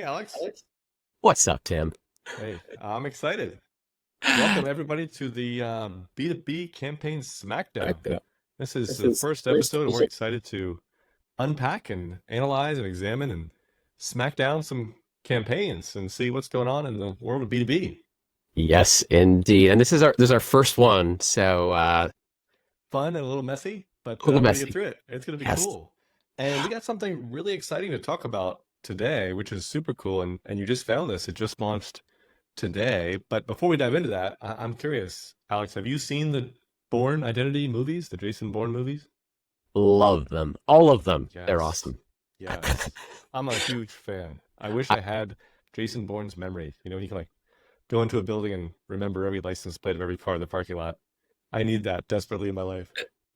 Alex. What's up, Tim? Hey, I'm excited. Welcome everybody to the B2B campaign Smackdown. Yeah. This is the first episode, and we're excited to unpack and analyze and examine and smack down some campaigns and see what's going on in the world of B2B. Yes, indeed. And this is our first one, so Fun and a little messy, but a little we're gonna get messy. through it. It's gonna be Yes. cool. And we got something really exciting to talk about today, which is super cool. And you just found this. It just launched today. But before we dive into that, I'm curious, Alex, have you seen the Bourne Identity movies, the Jason Bourne movies? Love them. All of them. They're Yes. awesome. Yes. I'm a huge fan. I wish I, I had Jason Bourne's memory. You know, he can like go into a building and remember every license plate of every car in the parking lot. I need that desperately in my life.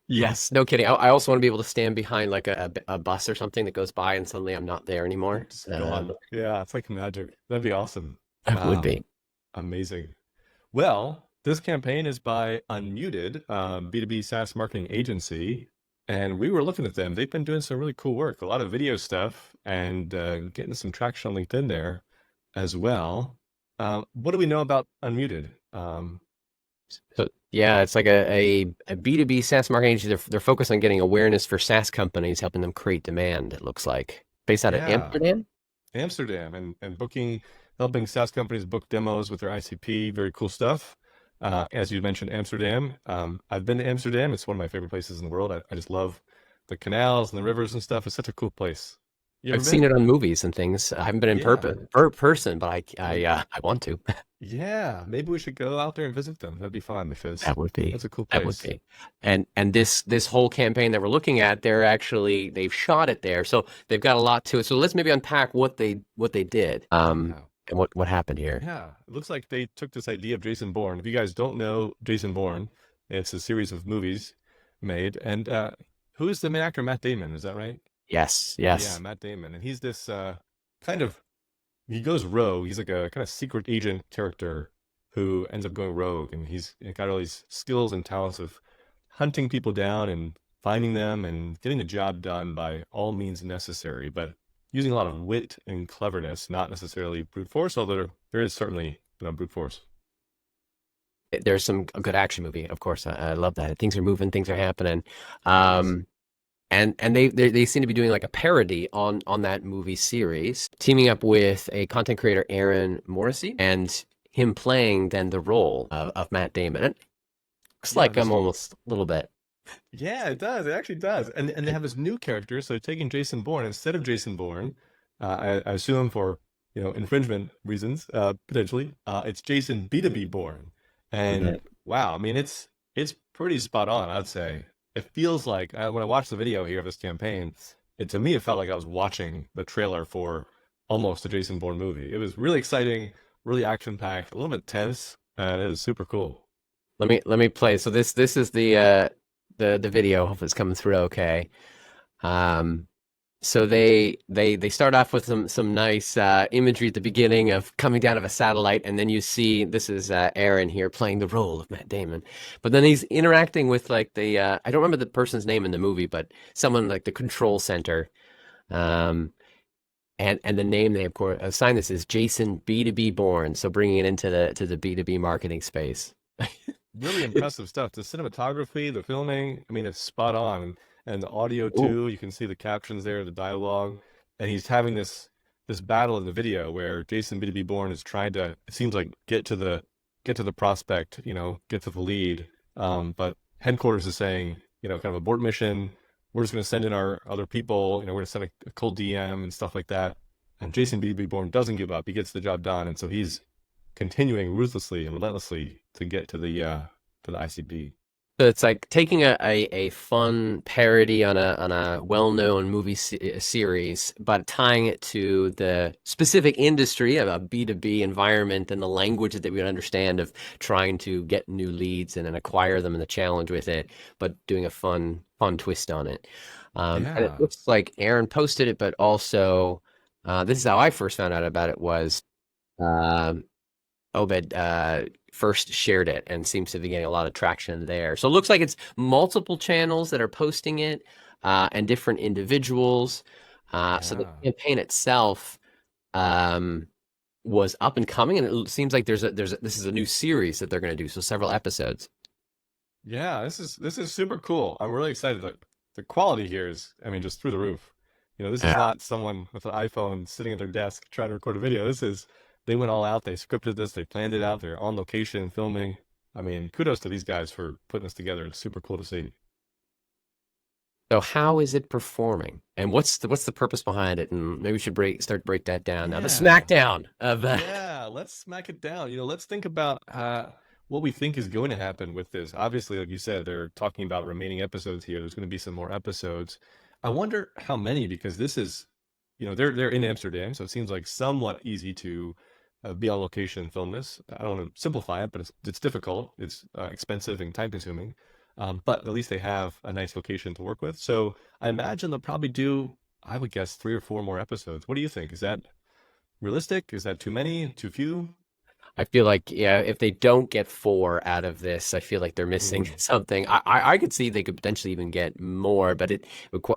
yes, no kidding. I also want to be able to stand behind like a bus or something that goes by and suddenly I'm not there anymore. Just gone. Yeah, it's like magic. That'd be awesome. It would be. Amazing. Well, this campaign is by Unmuted, B2B SaaS marketing agency. And we were looking at them. They've been doing some really cool work, a lot of video stuff, and getting some traction on LinkedIn there as well. What do we know about Unmuted? So yeah, it's like a B2B SaaS marketing agency. They're focused on getting awareness for SaaS companies, helping them create demand, it looks like. Based out of Yeah, Amsterdam? Amsterdam and booking, helping SaaS companies book demos with their ICP. Very cool stuff. As you mentioned, Amsterdam. I've been to Amsterdam. It's one of my favorite places in the world. I just love the canals and the rivers and stuff. It's such a cool place. You ever I've seen been? it on movies and things. I haven't been in Yeah. person, but I want to. Yeah. Maybe we should go out there and visit them. That'd be fun because That would be. that's a cool That would place. be. And this whole campaign that we're looking at, they've shot it there. So they've got a lot to it. So let's maybe unpack what they did. Yeah. And what happened here. Yeah. It looks like they took this idea of Jason Bourne. If you guys don't know Jason Bourne, it's a series of movies made. And who is the main actor? Matt Damon, is that right? Yes, Yeah, yes. Matt Damon. And he's this kind of, he goes rogue. He's like a kind of secret agent character who ends up going rogue. And he's got all these skills and talents of hunting people down and finding them and getting the job done by all means necessary, but using a lot of wit and cleverness, not necessarily brute force, although there is certainly brute force. There's a good action movie, of course. I love that. Things are moving, things are happening. Yes. And they seem to be doing like a parody on that movie series, teaming up with a content creator, Aaron Morrissey, and him playing then the role of Matt Damon. It looks Yeah, like this I'm almost a little bit. Yeah, it does. It actually does. And they have this new character. So taking Jason Bourne instead of Jason Bourne, I assume for infringement reasons, potentially, it's Jason B2B Bourne. And wow, I mean it's pretty spot on, I'd say. It feels like when I watched the video here of this campaign, to me it felt like I was watching the trailer for almost a Jason Bourne movie. It was really exciting, really action packed, a little bit tense, and it was super cool. Let me play. So this is the video. Hope it's coming through okay. Um, so they start off with some nice imagery at the beginning of coming down of a satellite, and then you see this is Aaron here playing the role of Matt Damon, but then he's interacting with like the I don't remember the person's name in the movie, but someone like the control center, um, and the name they of course assigned this is Jason B2B Bourne, so bringing it into the B2B marketing space. Really impressive stuff. The cinematography, the filming, I mean, it's spot on. And the audio Ooh. too. You can see the captions there, the dialogue. And he's having this battle in the video where Jason B2B Bourne is trying to, it seems like, get to the prospect, get to the lead. But headquarters is saying, kind of abort mission. We're just going to send in our other people. We're going to send a cold DM and stuff like that. And Jason B2B Bourne doesn't give up. He gets the job done. And so he's continuing ruthlessly and relentlessly to get to the ICB. So it's like taking a fun parody on a well-known movie series, but tying it to the specific industry of a B2B environment and the language that we would understand of trying to get new leads and then acquire them and the challenge with it, but doing a fun twist on it. And it Yeah. looks like Aaron posted it, but also this is how I first found out about it was um, Obed first shared it and seems to be getting a lot of traction there. So it looks like it's multiple channels that are posting it and different individuals. So the Yeah. campaign itself, um, was up and coming, and it seems like this is a new series that they're going to do, so several episodes. Yeah, this is super cool. I'm really excited. The quality here is, I mean, just through the roof. This is Yeah. not someone with an iPhone sitting at their desk trying to record a video. They went all out. They scripted this. They planned it out. They're on location filming. I mean, kudos to these guys for putting this together. It's super cool to see. So how is it performing, and what's the purpose behind it? And maybe we should break that down now. The Yeah. Smackdown of Yeah, let's smack it down. Let's think about what we think is going to happen with this. Obviously, like you said, they're talking about remaining episodes here. There's going to be some more episodes. I wonder how many, because this is, they're in Amsterdam, so it seems like somewhat easy to be on location and film this. I don't want to simplify it, but it's difficult. It's expensive and time consuming. But at least they have a nice location to work with. So I imagine they'll probably do, I would guess, 3 or 4 more episodes. What do you think? Is that realistic? Is that too many? Too few? I feel like, yeah, if they don't get four out of this, I feel like they're missing Mm, something. I could see they could potentially even get more, but it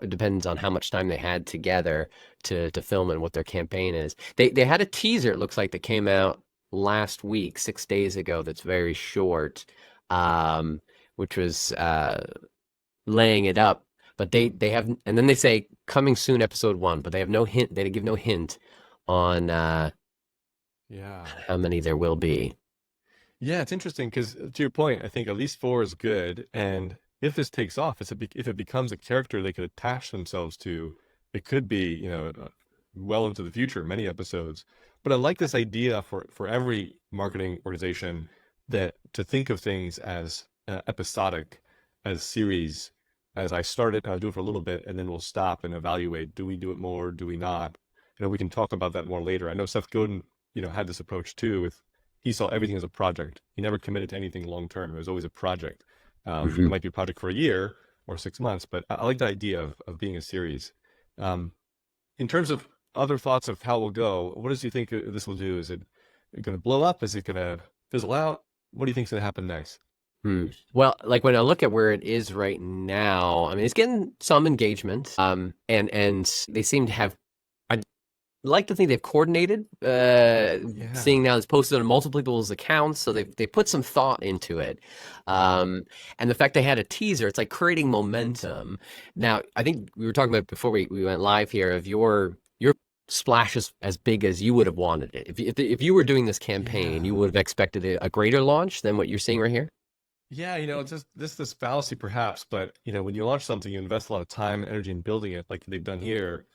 depends on how much time they had together to film and what their campaign is. They had a teaser, it looks like, that came out last week, 6 days ago, that's very short, um, which was laying it up. But they have, and then they say coming soon, episode 1, but they have no hint. They give no hint on yeah. how many there will be. Yeah, it's interesting because to your point, I think at least 4 is good. And if this takes off, if it becomes a character they could attach themselves to, it could be, well into the future, many episodes. But I like this idea for every marketing organization that to think of things as episodic, as series, as I start it, I'll do it for a little bit, and then we'll stop and evaluate. Do we do it more? Do we not? We can talk about that more later. I know Seth Godin, had this approach too with he saw everything as a project. He never committed to anything long term. It was always a project. It Mhm. might be a project for a year or 6 months, but I like the idea of being a series. Um, in terms of other thoughts of how it will go, what does you think this will do? Is it going to blow up? Is it going to fizzle out? What do you think is going to happen next? Hmm. Well, like when I look at where it is right now, I mean, it's getting some engagement, and they seem to have. I'd like to think they've coordinated. Yeah. Seeing now it's posted on multiple people's accounts, so they put some thought into it, and the fact they had a teaser, it's like creating momentum. Now, I think we were talking about before we went live here of your splash is as big as you would have wanted it. If you were doing this campaign, Yeah. you would have expected a greater launch than what you're seeing right here. Yeah, it's just this fallacy perhaps, but when you launch something, you invest a lot of time and energy in building it like they've done here.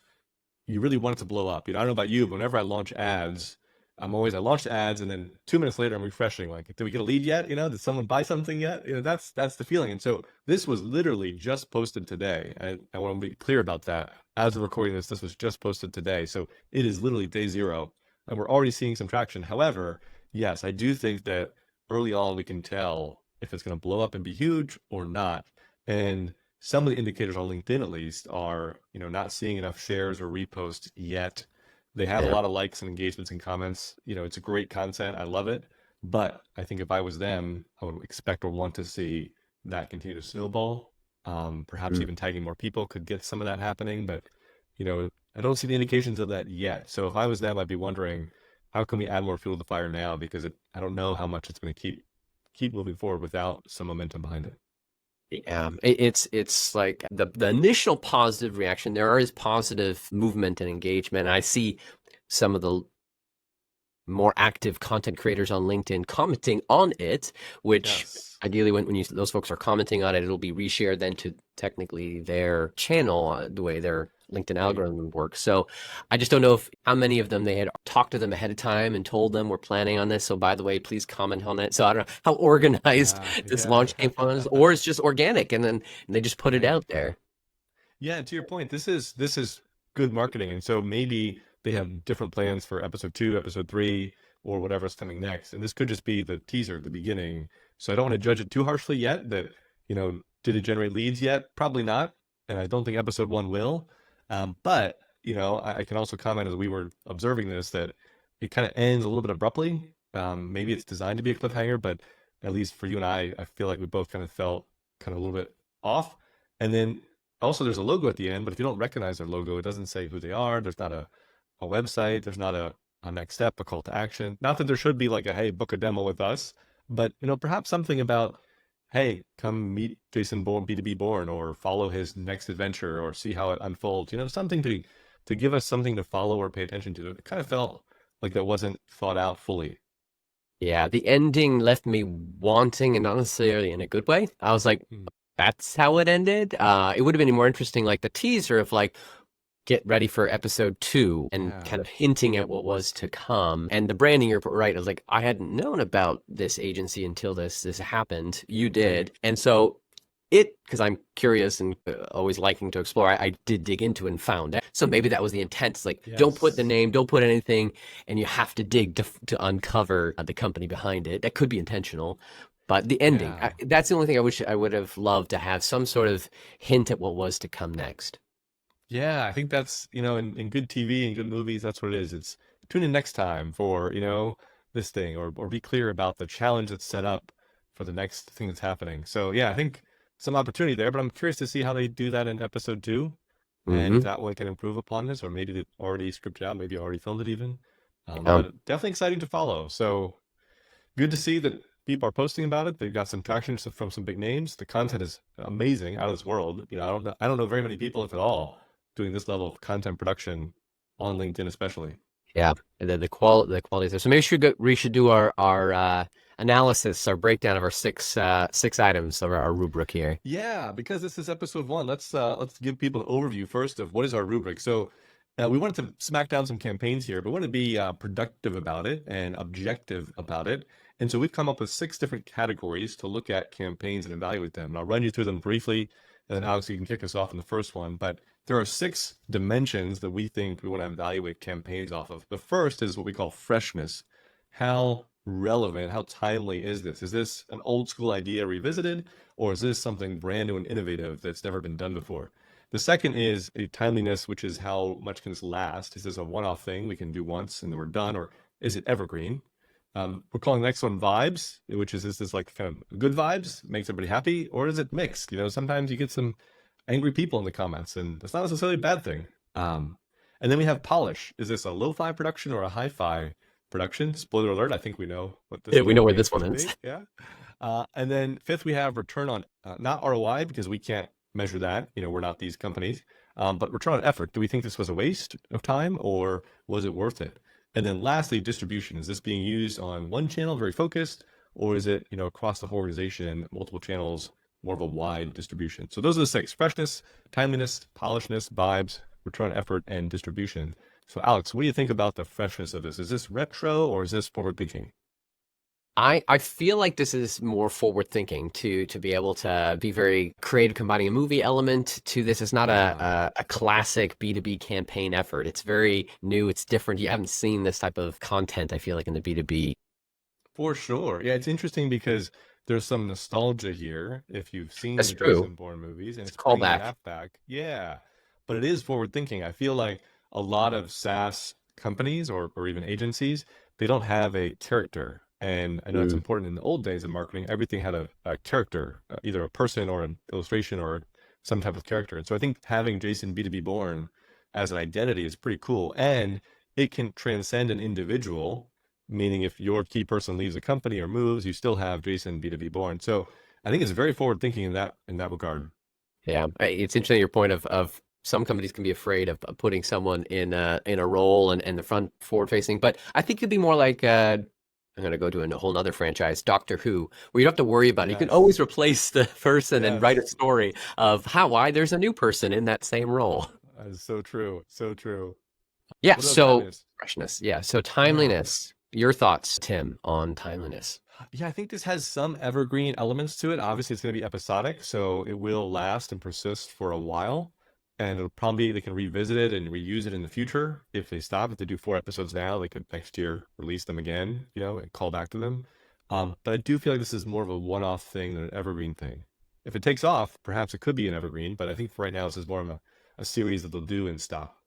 You really want it to blow up. I don't know about you, but whenever I launch ads, I launch ads and then 2 minutes later I'm refreshing. Like, did we get a lead yet? Did someone buy something yet? That's the feeling. And so this was literally just posted today. I want to be clear about that. As of recording this was just posted today. So it is literally day zero. And we're already seeing some traction. However, yes, I do think that early on we can tell if it's going to blow up and be huge or not. And some of the indicators on LinkedIn at least are, not seeing enough shares or reposts yet. They have a Yeah. lot of likes and engagements and comments. It's a great content. I love it. But I think if I was them, I would expect or want to see that continue to snowball. Perhaps Mm. even tagging more people could get some of that happening. But, I don't see the indications of that yet. So if I was them, I'd be wondering, how can we add more fuel to the fire now? Because I don't know how much it's going to keep moving forward without some momentum behind it. Yeah, it's like the initial positive reaction. There is positive movement and engagement. I see some of the more active content creators on LinkedIn commenting on it, which Yes. ideally when those folks are commenting on it, it'll be reshared then to technically their channel, the way their LinkedIn Right. algorithm works. So I just don't know if how many of them they had talked to them ahead of time and told them we're planning on this. So by the way, please comment on it. So I don't know how organized Yeah. this Yeah. launch came from, or it's just organic and then they just put it Right. out there. Yeah, and to your point, this is good marketing, and so maybe they have different plans for episode 2, episode 3, or whatever's coming next. And this could just be the teaser, the beginning. So I don't want to judge it too harshly yet. That did it generate leads yet? Probably not, and I don't think episode 1 will. But I can also comment as we were observing this that it kind of ends a little bit abruptly. Maybe it's designed to be a cliffhanger, but at least for you and I feel like we both kind of felt kind of a little bit off. And then also there's a logo at the end, but if you don't recognize their logo, it doesn't say who they are. There's not a website. There's not a next step, a call to action. Not that there should be like a, hey, book a demo with us, but perhaps something about, hey, come meet Jason Bourne, B2B Bourne, or follow his next adventure, or see how it unfolds. Something to give us something to follow or pay attention to. It kind of felt like that wasn't thought out fully. Yeah, the ending left me wanting, and not necessarily in a good way. I was like, Mm. that's how it ended. It would have been more interesting, like the teaser of like, get ready for episode 2 and Yeah. kind of hinting at what was to come. And the branding, you're right. I was like, I hadn't known about this agency until this happened. You did. And so because I'm curious and always liking to explore, I did dig into it and found it. So maybe that was the intent. It's like, don't put the Yes. name, don't put anything, and you have to dig to uncover the company behind it. That could be intentional. But the ending, Yeah. that's the only thing I wish I would have loved to have some sort of hint at what was to come next. Yeah, I think that's, in good TV and good movies, that's what it is. It's tune in next time for, this thing, or be clear about the challenge that's set up for the next thing that's happening. So yeah, I think some opportunity there, but I'm curious to see how they do that in episode 2, and if Hmm. that one can improve upon this, or maybe they've already scripted out, maybe already filmed it even. Yeah. But definitely exciting to follow. So good to see that people are posting about it. They've got some traction from some big names. The content is amazing, out of this world. I don't know very many people, if at all, doing this level of content production on LinkedIn, especially. Yeah, and then the quality is there. So maybe we should do our analysis, our breakdown of our six items of our rubric here. Yeah, because this is episode 1. Let's give people an overview first of what is our rubric. So we wanted to smack down some campaigns here, but we want to be productive about it and objective about it. And so we've come up with 6 different categories to look at campaigns and evaluate them. And I'll run you through them briefly, and then Alex, you can kick us off in the first one. But there are 6 dimensions that we think we want to evaluate campaigns off of. The first is what we call freshness. How relevant, how timely is this? Is this an old school idea revisited, or is this something brand new and innovative that's never been done before? The second is a timeliness, which is how much can this last? Is this a one-off thing we can do once and then we're done, or is it evergreen? We're calling the next one vibes, which is this like kind of good vibes, makes everybody happy, or is it mixed? Sometimes you get some angry people in the comments, and that's not necessarily a bad thing. And then we have polish. Is this a lo-fi production or a hi-fi production? Spoiler alert, I think we know what this Yeah, we know where this is one going to is. be. Yeah. And then fifth, we have return on, not ROI, because we can't measure that. We're not these companies. But return on effort. Do we think this was a waste of time, or was it worth it? And then lastly, distribution. Is this being used on one channel, very focused, or is it, across the whole organization, multiple channels, more of a wide distribution? So those are the 6: freshness, timeliness, polishness, vibes, return on effort, and distribution. So Alex, what do you think about the freshness of this? Is this retro, or is this forward thinking? I feel like this is more forward thinking to be able to be very creative, combining a movie element to this. It's not a classic B2B campaign effort. It's very new. It's different. You haven't seen this type of content, I feel like, in the B2B. For sure. Yeah, it's interesting because there's some nostalgia here if you've seen That's the true. Jason Bourne movies, and It's it's a bringing callback. that back. Yeah, but it is forward thinking. I feel like a lot of SaaS companies, or even agencies, they don't have a character. And I know that's Mm. important in the old days of marketing. Everything had a character, either a person or an illustration or some type of character. And so I think having Jason B2B Bourne as an identity is pretty cool. And it can transcend an individual, meaning if your key person leaves a company or moves, you still have Jason B2B Bourne. So I think it's very forward thinking in that regard. Yeah, it's interesting your point of some companies can be afraid of putting someone in a role and the front forward facing, but I think it'd be more like I'm going to go to a whole nother franchise, Doctor Who, where you don't have to worry about it. You can Yes. always replace the person and write a Yes. story of why there's a new person in that same role. That is so true. So true. Yeah, What about so timeliness? freshness. Yeah, so Yeah. timeliness. Your thoughts, Tim, on timeliness? Yeah, I think this has some evergreen elements to it. Obviously, it's going to be episodic, so it will last and persist for a while. And it'll probably, they can revisit it and reuse it in the future. If they stop, if they do 4 episodes now, they could next year release them again, and call back to them. But I do feel like this is more of a one-off thing than an evergreen thing. If it takes off, perhaps it could be an evergreen, but I think for right now, this is more of a series that they'll do and stop.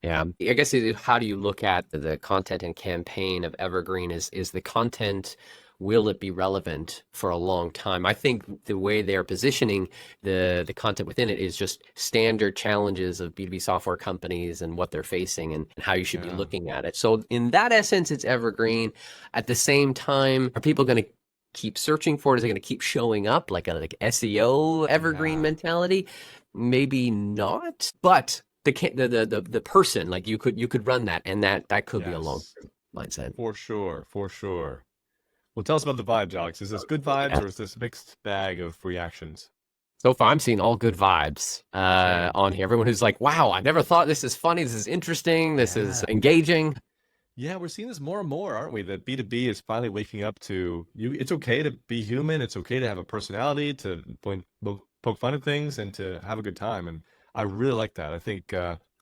Yeah, I guess how do you look at the content and campaign of Evergreen? Is the content will it be relevant for a long time? I think the way they're positioning the content within it is just standard challenges of B2B software companies and what they're facing and how you should be Yeah. looking at it. So in that essence, it's evergreen. At the same time, are people going to keep searching for it? Is it going to keep showing up like a SEO evergreen Yeah. mentality? Maybe not, but the person, like you could run that, and that could be a long Yes. term mindset. For sure. For sure. Well, tell us about the vibes, Alex. Is this good vibes Yeah. or is this mixed bag of reactions? So far, I'm seeing all good vibes Same. on here. Everyone who's like, "Wow, I never thought this is funny. This is interesting. This is Yeah. engaging." Yeah, we're seeing this more and more, aren't we? That B2B is finally waking up to you. It's okay to be human. It's okay to have a personality, to poke fun at things, and to have a good time. And I really like that. I think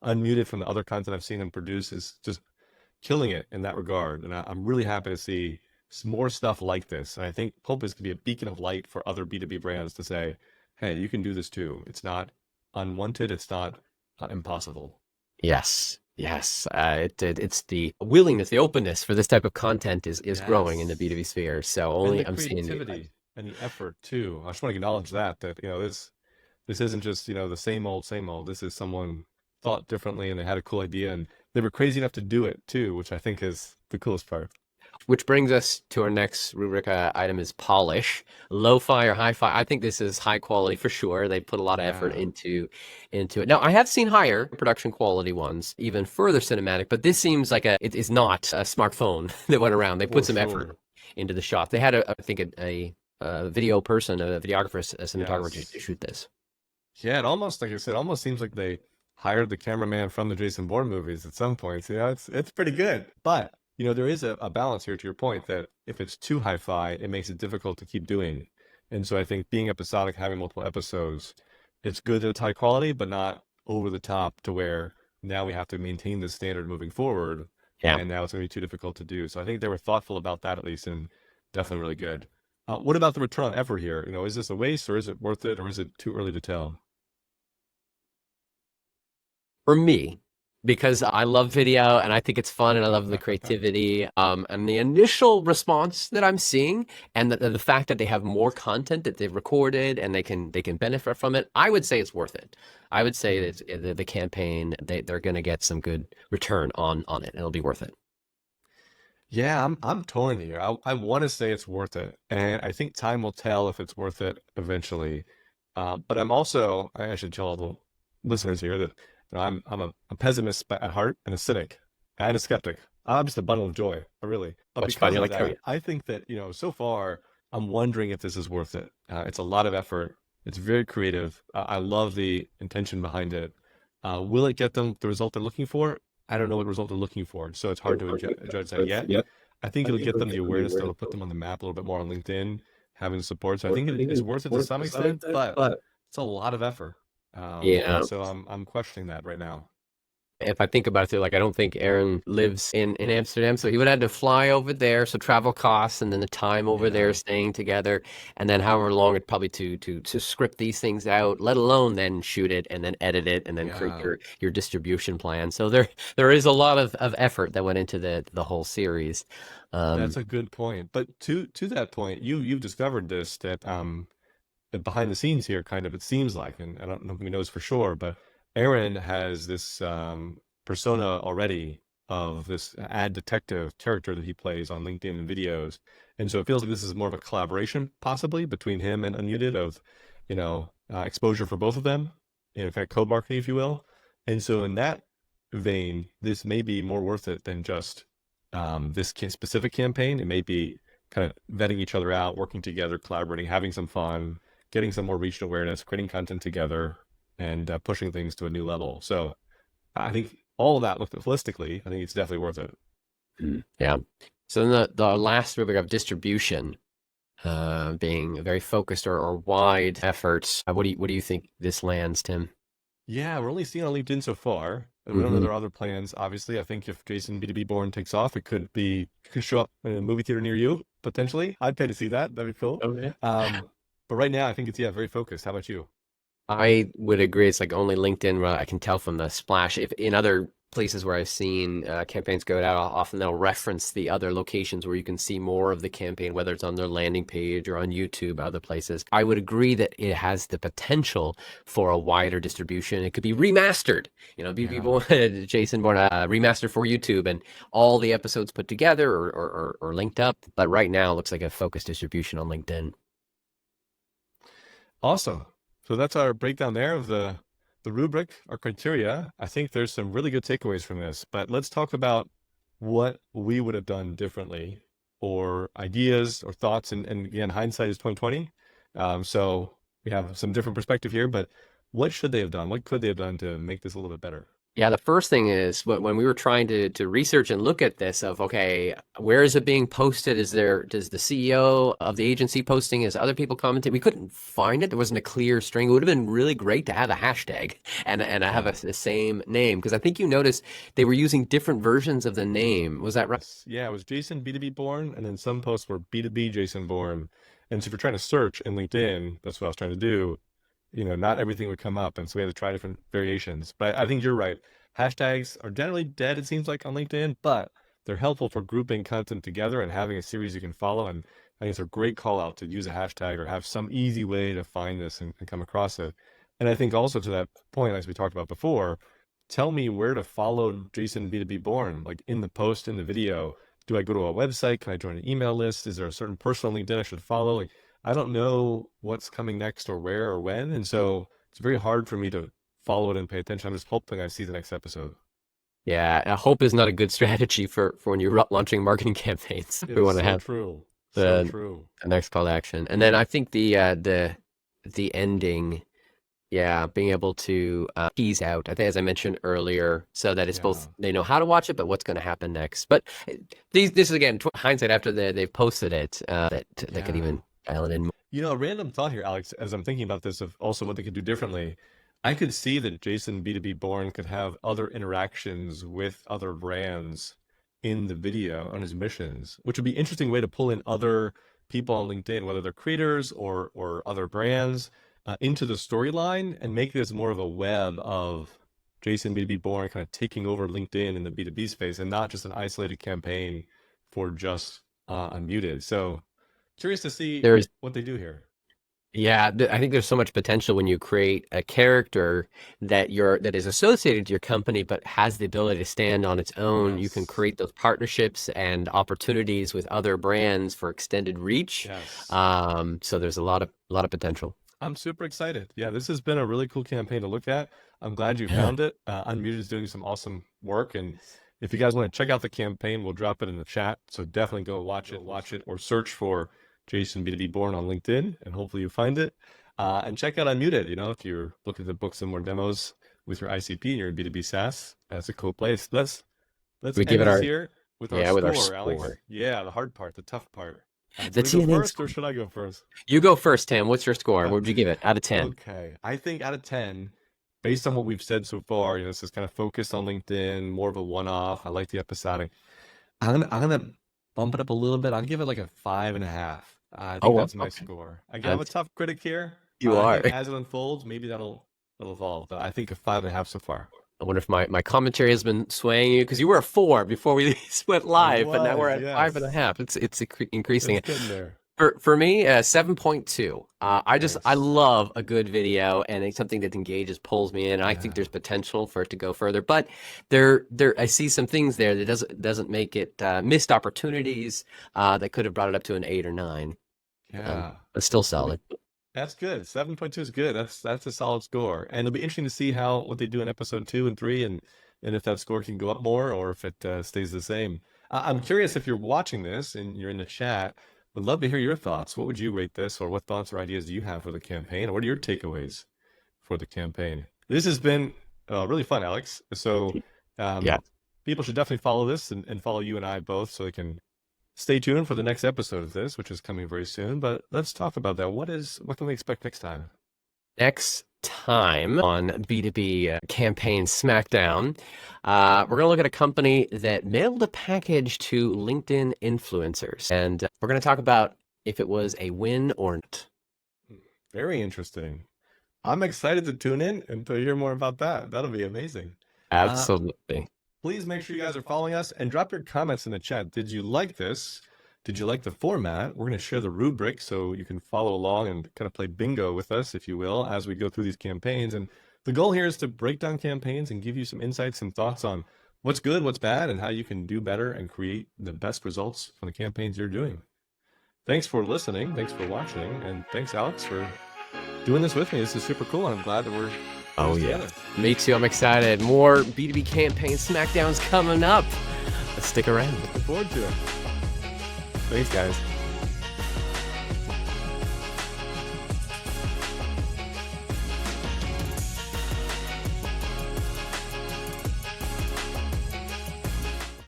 Unmuted from the other content I've seen him produce is just killing it in that regard. And I'm really happy to see some more stuff like this. And I think Hope is going to be a beacon of light for other B2B brands to say, hey, you can do this too. It's not unwanted. It's not impossible. Yes, yes. It's the willingness, the openness for this type of content is growing in the Yes. B2B sphere. So And only the I'm seeing new creativity and the effort too. I just want to acknowledge that this isn't just, the same old, same old. This is someone thought differently and they had a cool idea and they were crazy enough to do it too, which I think is the coolest part. Which brings us to our next rubric item is polish, lo-fi or hi-fi. I think this is high quality for sure. They put a lot of effort Yeah, into it. Now, I have seen higher production quality ones, even further cinematic, but this seems like it is not a smartphone that went around. They for put some effort sure. into the shot. They had, I think, a video person, a videographer, a cinematographer to Yes. shoot this. Yeah, it almost, like I said, almost seems like they hired the cameraman from the Jason Bourne movies at some points. It's pretty good. But, there is a balance here to your point that if it's too hi-fi, it makes it difficult to keep doing. And so I think being episodic, having multiple episodes, it's good that it's high quality, but not over the top to where now we have to maintain this standard moving forward. Yeah. And now it's going to be too difficult to do. So I think they were thoughtful about that at least, and definitely really good. What about the return on effort here? Is this a waste or is it worth it or is it too early to tell? For me, because I love video and I think it's fun and I love the creativity. And the initial response that I'm seeing and the fact that they have more content that they've recorded and they can benefit from it, I would say it's worth it. I would say that the campaign, they're going to get some good return on it. It'll be worth it. Yeah, I'm torn here. I want to say it's worth it, and I think time will tell if it's worth it eventually. But I should tell all the listeners here that I'm a pessimist at heart and a cynic and a skeptic. I'm just a bundle of joy, really. But Much fun. because You of like how that, I think that so far I'm wondering if this is worth it. It's a lot of effort. It's very creative. I love the intention behind it. Will it get them the result they're looking for? I don't know what result they're looking for, so it's hard to judge that yet. I think it'll get them the awareness that'll put them on the map a little bit more on LinkedIn, having the support. So I think it is worth it to some extent, but it's a lot of effort. Yeah. And so I'm questioning that right now. If I think about it, too, like I don't think Aaron lives in Amsterdam, so he would have to fly over there. So travel costs, and then the time over there Yeah, staying together, and then however long it probably to script these things out, let alone then shoot it and then edit it and then create yeah, your distribution plan. So there is a lot of effort that went into the whole series. that's a good point. But to that point, you've discovered this that behind the scenes here, kind of it seems like, and I don't know if he knows for sure, but Aaron has this persona already of this ad detective character that he plays on LinkedIn and videos, and so it feels like this is more of a collaboration, possibly between him and Unmuted, of exposure for both of them, in fact, co-marketing, if you will. And so in that vein, this may be more worth it than just this specific campaign. It may be kind of vetting each other out, working together, collaborating, having some fun, getting some more reach and awareness, creating content together, and pushing things to a new level. So I think all of that, looked holistically, I think it's definitely worth it. Yeah. So then the last rubric of distribution, being very focused or wide efforts. What do you think this lands, Tim? Yeah, we're only seeing on LinkedIn so far. And we don't know Hmm. there are other plans. Obviously, I think if Jason B2B Bourne takes off, it could show up in a movie theater near you, potentially. I'd pay to see that. That'd be cool. Okay. But right now, I think it's, very focused. How about you? I would agree. It's like only LinkedIn where I can tell from the splash. If in other places where I've seen campaigns go out, often they'll reference the other locations where you can see more of the campaign, whether it's on their landing page or on YouTube, other places. I would agree that it has the potential for a wider distribution. It could be remastered, B2B Bourne, Jason Bourne, remastered for YouTube, and all the episodes put together or linked up. But right now, it looks like a focused distribution on LinkedIn. Awesome. So that's our breakdown there of the rubric, our criteria. I think there's some really good takeaways from this, but let's talk about what we would have done differently, or ideas or thoughts. And again, hindsight is 2020. So we have some different perspective here, but what should they have done? What could they have done to make this a little bit better? Yeah, the first thing is when we were trying to research and look at this of, okay, where is it being posted? Does the CEO of the agency posting? Is other people commenting? We couldn't find it. There wasn't a clear string. It would have been really great to have a hashtag and have the same name, because I think you noticed they were using different versions of the name. Was that right? Yeah, it was Jason B2B Bourne, and then some posts were B2B Jason Bourne. And so if you're trying to search in LinkedIn, that's what I was trying to do. Not everything would come up. And so we had to try different variations. But I think you're right. Hashtags are generally dead, it seems like, on LinkedIn, but they're helpful for grouping content together and having a series you can follow. And I think it's a great call out to use a hashtag or have some easy way to find this and come across it. And I think also to that point, as we talked about before, tell me where to follow Jason B2B Bourne, like in the post, in the video. Do I go to a website? Can I join an email list? Is there a certain person on LinkedIn I should follow? Like, I don't know what's coming next or where or when. And so it's very hard for me to follow it and pay attention. I'm just hoping I see the next episode. Yeah, hope is not a good strategy for when you're launching marketing campaigns. We want to have True. the So true. the next call to action, and then I think the ending, yeah, being able to tease out. I think, as I mentioned earlier, so that it's both they know how to watch it, but what's going to happen next. But this is again hindsight after they've posted it, that they could even dial it in. A random thought here, Alex, as I'm thinking about this, of also what they could do differently. I could see that Jason B2B Bourne could have other interactions with other brands in the video on his missions, which would be an interesting way to pull in other people on LinkedIn, whether they're creators or other brands, into the storyline, and make this more of a web of Jason B2B Bourne kind of taking over LinkedIn in the B2B space, and not just an isolated campaign for just Unmuted. So curious to see what they do here. Yeah, I think there's so much potential when you create a character that is associated to your company, but has the ability to stand on its own. You can create those partnerships and opportunities with other brands for extended reach. So there's a lot of potential. I'm super excited. Yeah, this has been a really cool campaign to look at. I'm glad you found it. Unmuted is doing some awesome work, and if you guys want to check out the campaign, we'll drop it in the chat. So definitely go watch it, or search for Jason B2B Bourne on LinkedIn, and hopefully you find it. And check out Unmuted. If you're looking to book some more demos with your ICP and your B2B SaaS, that's a cool place. Let's give it here with our score, Alex. Yeah, the hard part, the tough part. Do you go first, or should I go first? You go first, Tim. What's your score? What would you give it out of 10? Okay, I think out of 10, based on what we've said so far, this is kind of focused on LinkedIn, more of a one-off. I like the episodic. I'm gonna bump it up a little bit. I'll give it like a 5.5. I think that's my score. I have a tough critic here. You are. As it unfolds, maybe that'll evolve. But I think a 5.5 so far. I wonder if my commentary has been swaying you, because you were a 4 before we went live, but now we're at 5.5. It's increasing. It's getting there. For me, 7.2. I love a good video, and it's something that engages, pulls me in. I think there's potential for it to go further, but I see some things there that doesn't make it missed opportunities that could have brought it up to an 8 or 9. Yeah, but still solid. That's good. 7.2 is good. That's a solid score, and it'll be interesting to see what they do in episode 2 and 3, and if that score can go up more or if it stays the same. I'm curious, if you're watching this and you're in the chat, would love to hear your thoughts. What would you rate this, or what thoughts or ideas do you have for the campaign? What are your takeaways for the campaign? This has been really fun, Alex. So people should definitely follow this and follow you and I both, so they can stay tuned for the next episode of this, which is coming very soon. But let's talk about that. What can we expect next time? Next time on B2B campaign Smackdown, we're going to look at a company that mailed a package to LinkedIn influencers, and we're going to talk about if it was a win or not. Very interesting. I'm excited to tune in and to hear more about that. That'll be amazing. Absolutely. Please make sure you guys are following us and drop your comments in the chat. Did you like this? Did you like the format? We're going to share the rubric so you can follow along and kind of play bingo with us, if you will, as we go through these campaigns. And the goal here is to break down campaigns and give you some insights and thoughts on what's good, what's bad, and how you can do better and create the best results from the campaigns you're doing. Thanks for listening. Thanks for watching. And thanks, Alex, for doing this with me. This is super cool. And I'm glad that we're together. Me too. I'm excited. More B2B campaign Smackdowns coming up. Let's stick around. Looking forward to it. Thanks, guys.